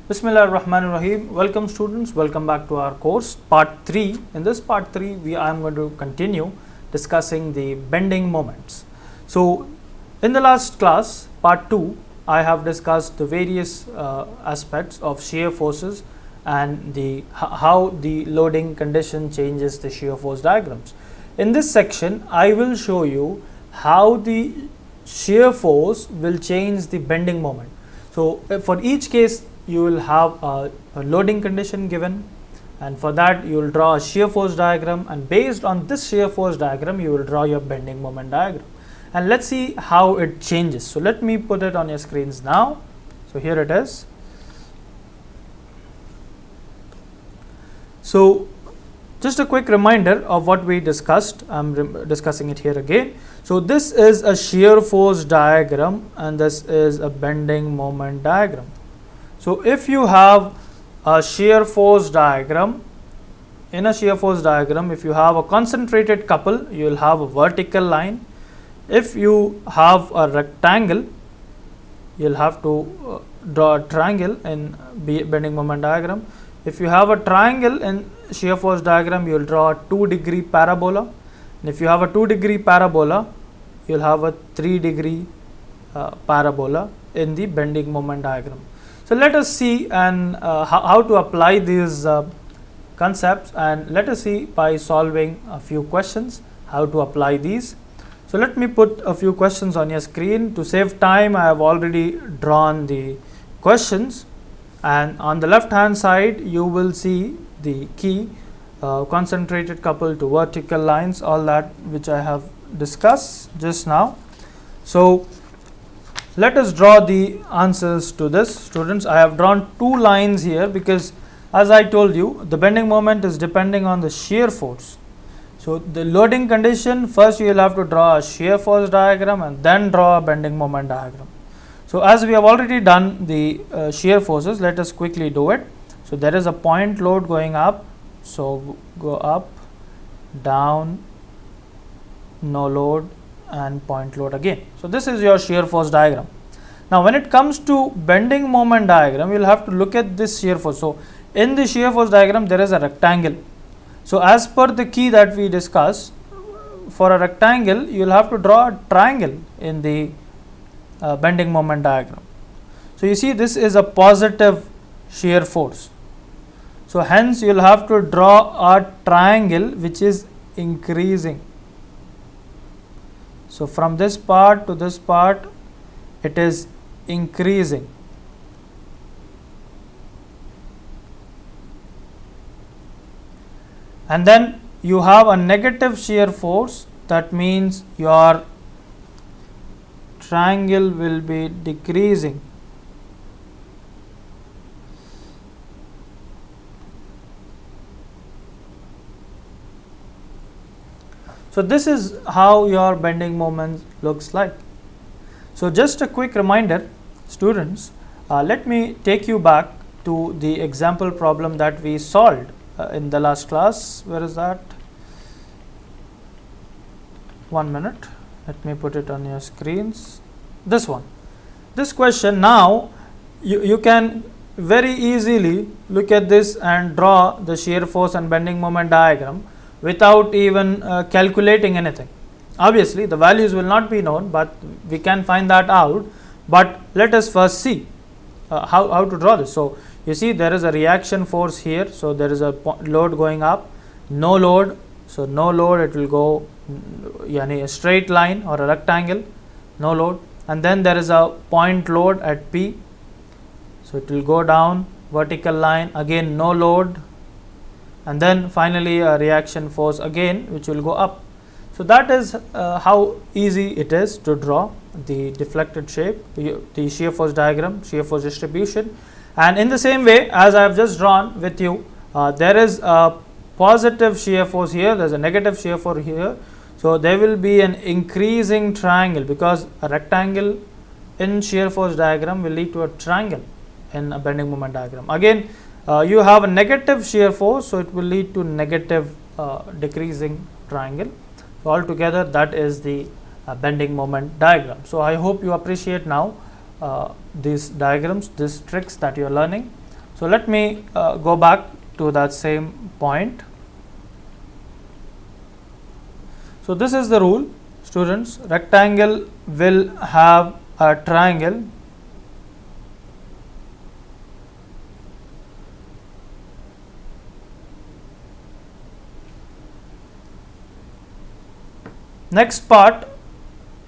Bismillah ar-Rahman ar-Rahim. Welcome students, welcome back to our course part 3. In this part 3 I am going to continue discussing the bending moments. So in the last class part 2 I have discussed the various aspects of shear forces and how the loading condition changes the shear force diagrams. In this section I will show you how the shear force will change the bending moment. So for each case you will have a loading condition given, and for that you will draw a shear force diagram, and based on this shear force diagram you will draw your bending moment diagram. And let's see how it changes. So let me put it on your screens now. So here it is. So just a quick reminder of what we discussed. I'm discussing it here again. So this is a shear force diagram and this is a bending moment diagram. So if you have a shear force diagram, in a shear force diagram, if you have a concentrated couple, you will have a vertical line. If you have a rectangle, you will have to draw a triangle in bending moment diagram. If you have a triangle in shear force diagram, you will draw a 2-degree parabola. And if you have a 2-degree parabola, you will have a 3-degree parabola in the bending moment diagram. So let us see how to apply these concepts, and let us see by solving a few questions how to apply these. So let me put a few questions on your screen. To save time I have already drawn the questions, and on the left hand side you will see the key concentrated couple to vertical lines, all that which I have discussed just now. So let us draw the answers to this. Students, I have drawn 2 lines here because, as I told you, the bending moment is depending on the shear force. So the loading condition, first you will have to draw a shear force diagram and then draw a bending moment diagram. So as we have already done the shear forces, let us quickly do it. So there is a point load going up, so go up, down, no load, and point load again. So this is your shear force diagram. Now when it comes to bending moment diagram, you will have to look at this shear force. So in the shear force diagram there is a rectangle. So as per the key that we discussed, for a rectangle you will have to draw a triangle in the bending moment diagram. So you see this is a positive shear force. So hence you will have to draw a triangle which is increasing. So from this part to this part it is increasing. And then you have a negative shear force, that means your triangle will be decreasing. So this is how your bending moment looks like. So just a quick reminder, students, let me take you back to the example problem that we solved in the last class. Where is that? 1 minute. Let me put it on your screens. This one. This question, now you can very easily look at this and draw the shear force and bending moment diagram without even calculating anything. Obviously the values will not be known, but we can find that out. But let us first see how to draw this. So you see there is a reaction force here, so there is a load going up, no load, so no load, it will go a straight line or a rectangle, no load, and then there is a point load at P, so it will go down, vertical line, again no load, and then finally a reaction force again which will go up. So that is how easy it is to draw the deflected shape, the shear force diagram, shear force distribution. And in the same way as I have just drawn with you, there is a positive shear force here, there is a negative shear force here. So there will be an increasing triangle, because a rectangle in shear force diagram will lead to a triangle in a bending moment diagram. Again, you have a negative shear force, so it will lead to negative decreasing triangle. So altogether that is the bending moment diagram. So I hope you appreciate now these diagrams, these tricks that you are learning. So let me go back to that same point. So this is the rule, students. Rectangle will have a triangle next part.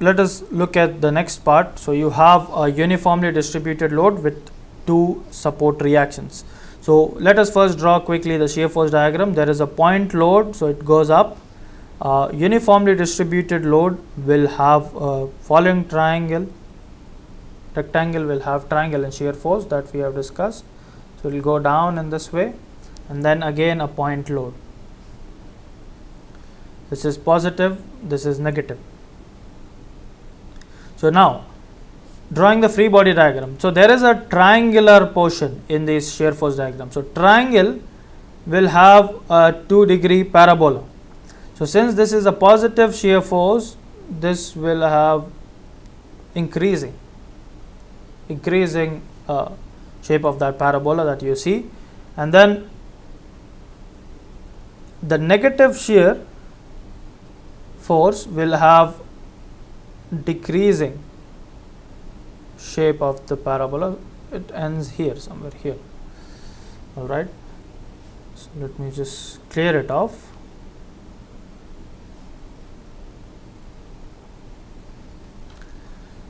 Let us look at the next part. So you have a uniformly distributed load with two support reactions. So let us first draw quickly the shear force diagram. There is a point load, so it goes up. Uniformly distributed load will have a following triangle. Rectangle will have triangle and shear force that we have discussed. So it will go down in this way, and then again a point load. This is positive, this is negative. So now drawing the free body diagram. So there is a triangular portion in this shear force diagram. So triangle will have a 2-degree parabola. So since this is a positive shear force, this will have increasing shape of that parabola that you see, and then the negative shear force will have decreasing shape of the parabola. It ends here, somewhere here. All right, so let me just clear it off.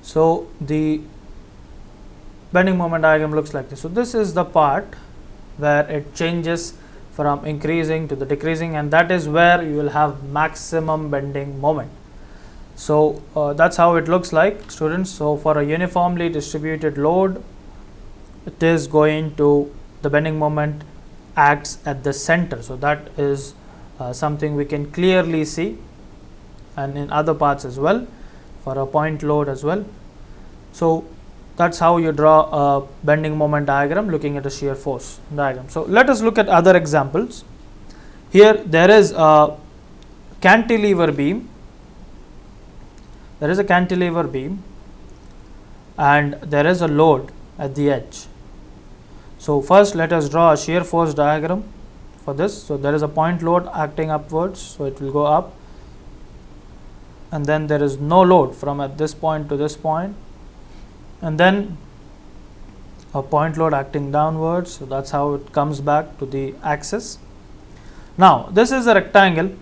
So the bending moment diagram looks like this. So this is the part where it changes from increasing to the decreasing, and that is where you will have maximum bending moment. So that's how it looks like, students. So for a uniformly distributed load, it is going to, the bending moment acts at the center. So that is something we can clearly see, and in other parts as well, for a point load as well. So that's how you draw a bending moment diagram looking at a shear force diagram. So let us look at other examples. Here there is a cantilever beam. There is a cantilever beam and there is a load at the edge. So first let us draw a shear force diagram for this. So there is a point load acting upwards, so it will go up, and then there is no load from at this point to this point, and then a point load acting downwards. So that's how it comes back to the axis. Now this is a rectangle.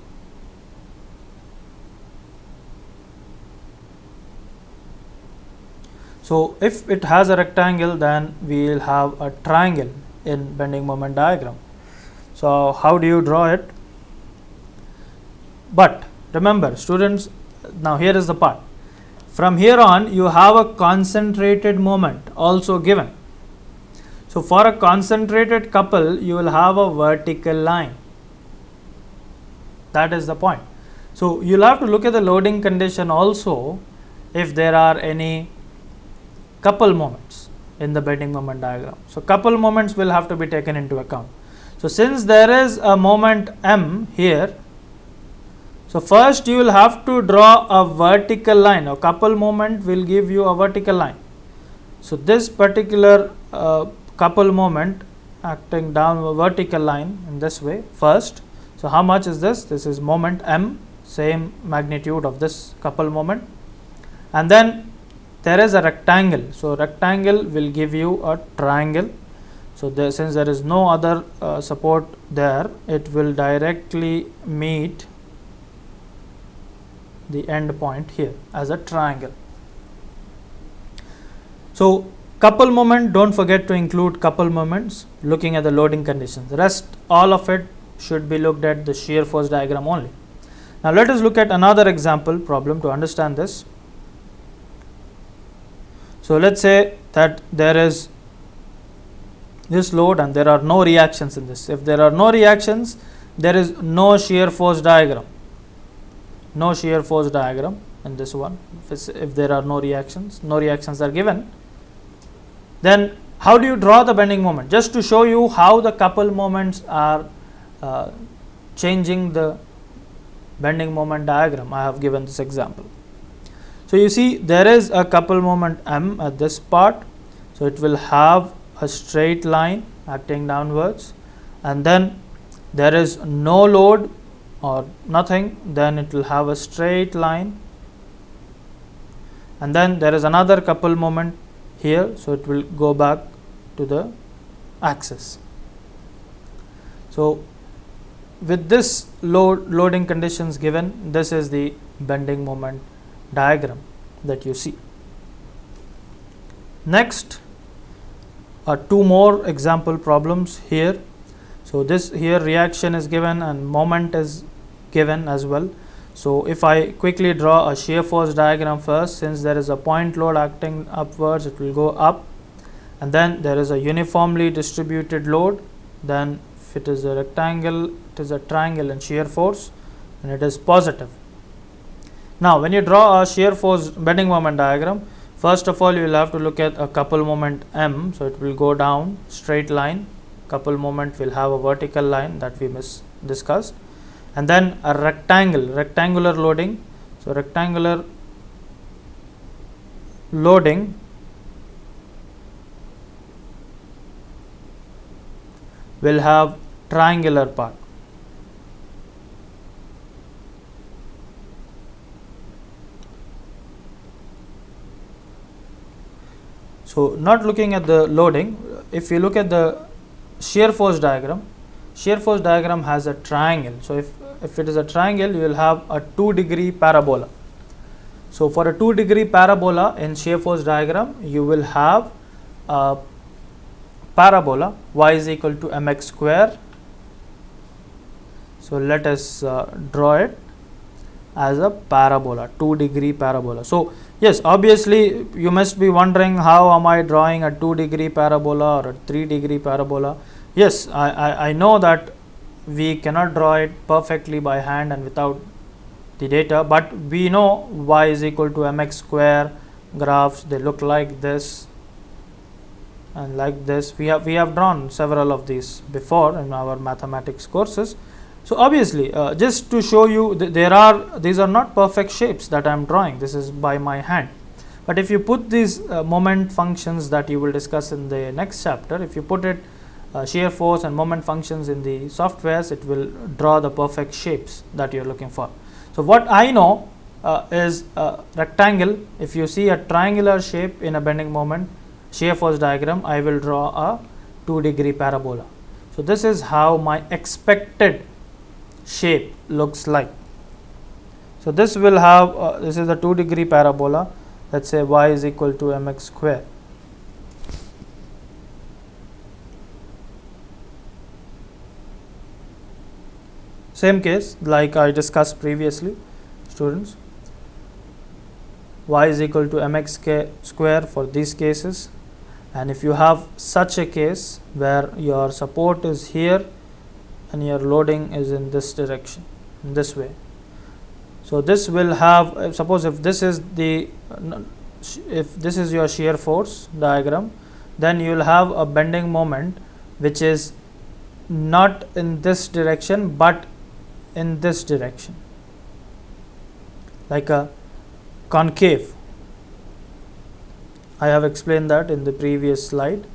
So if it has a rectangle, then we will have a triangle in bending moment diagram. So how do you draw it? But remember, students, now here is the part. From here on, you have a concentrated moment also given. So for a concentrated couple, you will have a vertical line. That is the point. So you'll have to look at the loading condition also if there are any couple moments in the bending moment diagram. So couple moments will have to be taken into account. So since there is a moment M here, so first you will have to draw a vertical line. A couple moment will give you a vertical line. So this particular couple moment acting down a vertical line in this way first. So how much is this? This is moment M, same magnitude of this couple moment, and then there is a rectangle. So rectangle will give you a triangle. So there, since there is no other support there, it will directly meet the end point here as a triangle. So couple moment, don't forget to include couple moments looking at the loading conditions. The rest, all of it should be looked at the shear force diagram only. Now let us look at another example problem to understand this. So let's say that there is this load and there are no reactions in this. If there are no reactions, there is no shear force diagram. No shear force diagram in this one. If there are no reactions are given, then how do you draw the bending moment? Just to show you how the couple moments are changing the bending moment diagram, I have given this example. So you see there is a couple moment M at this part. So it will have a straight line acting downwards, and then there is no load or nothing, then it will have a straight line, and then there is another couple moment here, so it will go back to the axis. So with this loading conditions given, this is the bending moment diagram that you see. Next, two more example problems here. So this here reaction is given and moment is given as well. So if I quickly draw a shear force diagram first, since there is a point load acting upwards, it will go up, and then there is a uniformly distributed load. Then if it is a rectangle, it is a triangle in shear force, and it is positive. Now when you draw a shear force bending moment diagram, first of all you will have to look at a couple moment M. So it will go down straight line, couple moment will have a vertical line that we discussed, and then a rectangular loading. So rectangular loading will have triangular part. So not looking at the loading, if you look at the shear force diagram has a triangle. So if it is a triangle, you will have a 2-degree parabola. So for a 2-degree parabola in shear force diagram, you will have a parabola y is equal to mx square. So let us draw it as a parabola, 2-degree parabola. So yes, obviously you must be wondering, how am I drawing a 2-degree parabola or a 3-degree parabola? Yes, I know that we cannot draw it perfectly by hand and without the data, but we know y is equal to mx square graphs, they look like this and like this. We have drawn several of these before in our mathematics courses. So obviously, just to show you, these are not perfect shapes that I am drawing. This is by my hand. But if you put these moment functions that you will discuss in the next chapter, if you put it shear force and moment functions in the softwares, it will draw the perfect shapes that you are looking for. So what I know is a rectangle. If you see a triangular shape in a bending moment shear force diagram, I will draw a 2-degree parabola. So this is how my expected shape looks like. So this will have this is a 2-degree parabola. Let's say y is equal to mx square. Same case like I discussed previously, students. Y is equal to mx square for these cases, and if you have such a case where your support is here and your loading is in this direction, in this way, so this will have, suppose if this is your shear force diagram, then you will have a bending moment which is not in this direction but in this direction, like a concave. I have explained that in the previous slide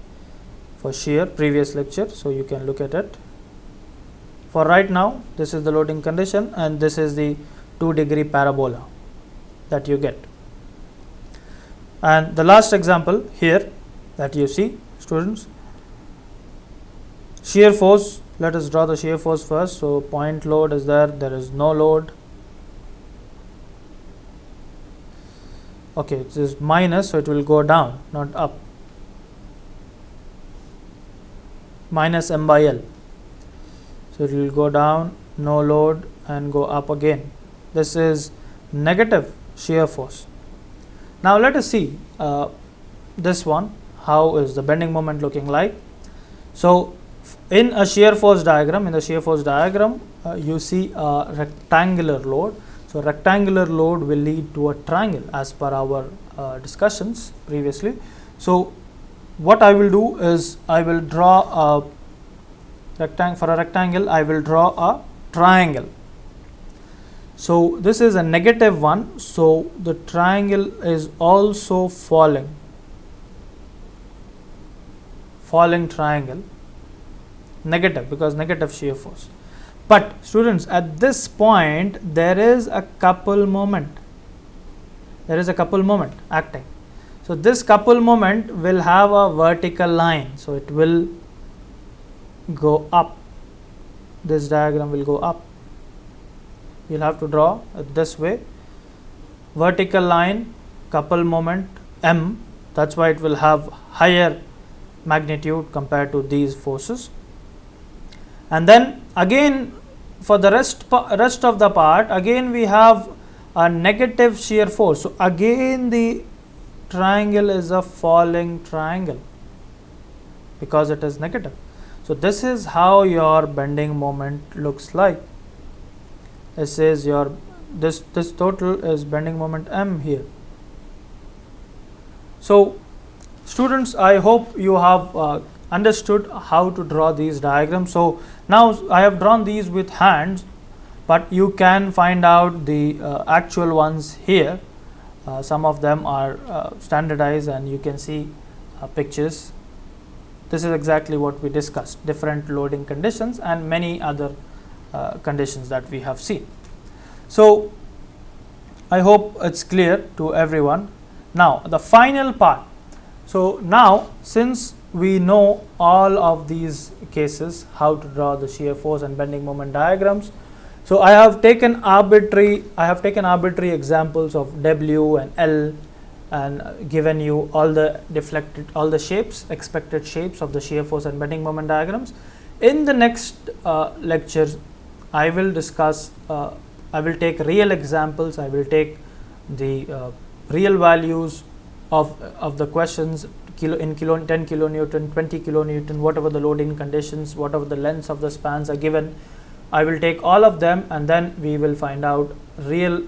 for shear, previous lecture, so you can look at it. For right now, this is the loading condition and this is the 2-degree parabola that you get. And the last example here that you see, students, shear force. Let us draw the shear force first. So point load is there is no load. Okay, it is minus, so it will go down, not up. Minus m by L. So it will go down, no load, and go up again. This is negative shear force. Now let us see this one. How is the bending moment looking like? So in a shear force diagram, you see a rectangular load. So rectangular load will lead to a triangle as per our discussions previously. So what I will do is I will draw a rectangle. For a rectangle, I will draw a triangle. So this is a negative one, so the triangle is also falling triangle. negative, because negative shear force. But students, at this point there is a couple moment. There is a couple moment acting. So this couple moment will have a vertical line. So it will go up. This diagram will go up. You'll have to draw it this way. Vertical line, couple moment M. That's why it will have higher magnitude compared to these forces. And then again, for the rest of the part, again we have a negative shear force. So again the triangle is a falling triangle because it is negative. So this is how your bending moment looks like. This is your this total is bending moment M here. So students, I hope you have understood how to draw these diagrams. So now I have drawn these with hands, but you can find out the actual ones here. Some of them are standardized and you can see pictures. This is exactly what we discussed, different loading conditions and many other conditions that we have seen. So I hope it's clear to everyone. Now the final part. So now, since we know all of these cases, how to draw the shear force and bending moment diagrams, so I have taken arbitrary examples of W and L and given you all the shapes, expected shapes of the shear force and bending moment diagrams. In the next lectures, I will discuss, I will take real examples, I will take the real values of the questions in 10 kilonewton, 20 kilonewton, whatever the loading conditions, whatever the lengths of the spans are given. I will take all of them and then we will find out real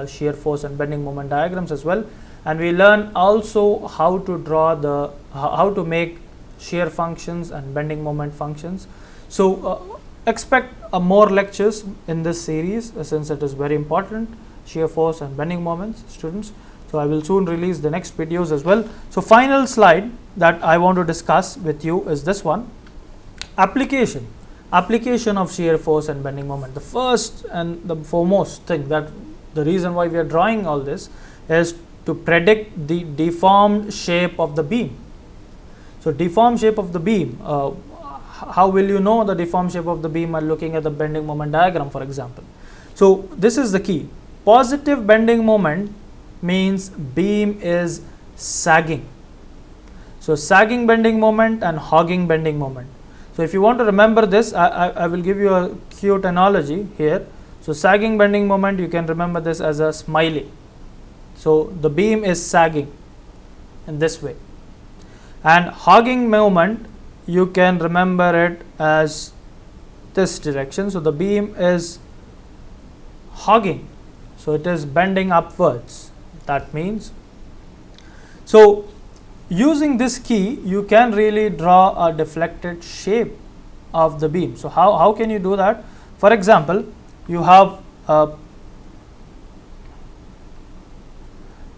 shear force and bending moment diagrams as well. And we learn also how to draw how to make shear functions and bending moment functions. So expect more lectures in this series since it is very important, shear force and bending moments, students. So I will soon release the next videos as well. So final slide that I want to discuss with you is this one. Application of shear force and bending moment. The first and the foremost thing, that the reason why we are drawing all this is to predict the deformed shape of the beam. So deformed shape of the beam, how will you know the deformed shape of the beam by looking at the bending moment diagram, for example? So this is the key. Positive bending moment means beam is sagging. So sagging bending moment and hogging bending moment. So if you want to remember this, I will give you a cute analogy here. So sagging bending moment, you can remember this as a smiley. So the beam is sagging in this way. And hogging moment, you can remember it as this direction. So the beam is hogging. So it is bending upwards. That means, so using this key, you can really draw a deflected shape of the beam. So how can you do that? For example, you have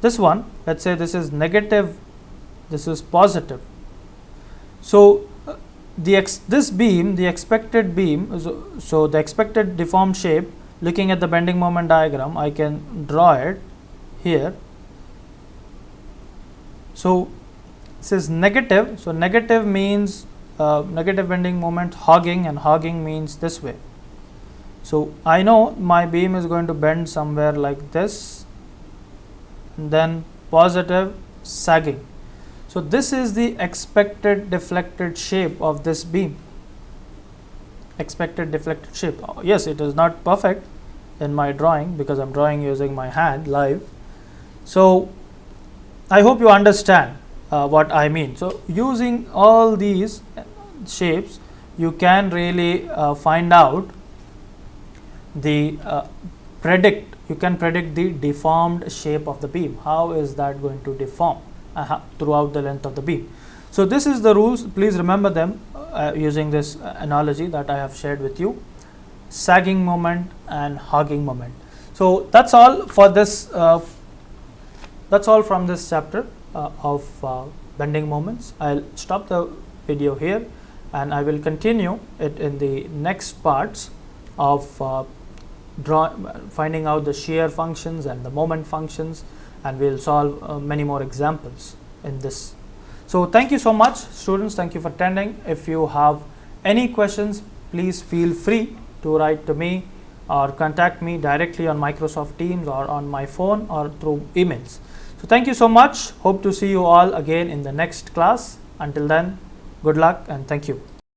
this one. Let's say this is negative, this is positive. So this beam, the expected beam, so the expected deformed shape, looking at the bending moment diagram, I can draw it here. So this is negative. So negative means negative bending moment, hogging, and hogging means this way. So I know my beam is going to bend somewhere like this, and then positive, sagging. So this is the expected deflected shape of this beam. Expected deflected shape. Yes, it is not perfect in my drawing because I'm drawing using my hand live. So I hope you understand what I mean. So using all these shapes, you can really find out the you can predict the deformed shape of the beam. How is that going to deform throughout the length of the beam? So this is the rules. Please remember them using this analogy that I have shared with you. Sagging moment and hogging moment. So that's all for this. That's all from this chapter of bending moments. I'll stop the video here and I will continue it in the next parts of finding out the shear functions and the moment functions, and we'll solve many more examples in this. So thank you so much, students. Thank you for attending. If you have any questions, please feel free to write to me or contact me directly on Microsoft Teams or on my phone or through emails. So thank you so much. Hope to see you all again in the next class. Until then, good luck and thank you.